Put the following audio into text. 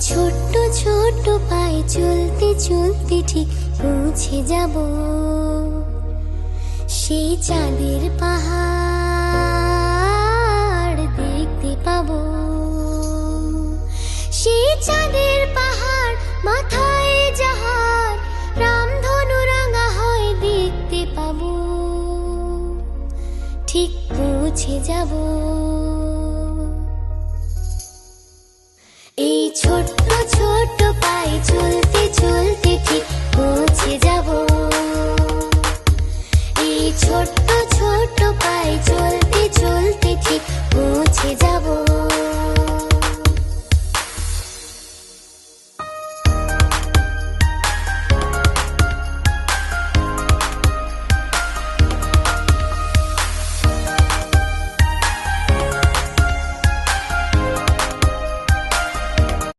ছোট্ট ছোট্ট পায়ে চলতে চলতে ঠিক পৌঁছে যাব সেই চাঁদের পাহাড় দেখতে পাবো। সেই চাঁদের পাহাড় মাথায় যাহার রামধনু রাঙা হয় দেখতে পাবো, ঠিক পৌঁছে যাব। এই ছোট্ট ছোট্ট পায়ে চলতে চলতে ঠিক পৌঁছে যাব। এই ছোট্ট ছোট্ট পায়ে চলতে চলতে ঠিক পৌঁছে যাব।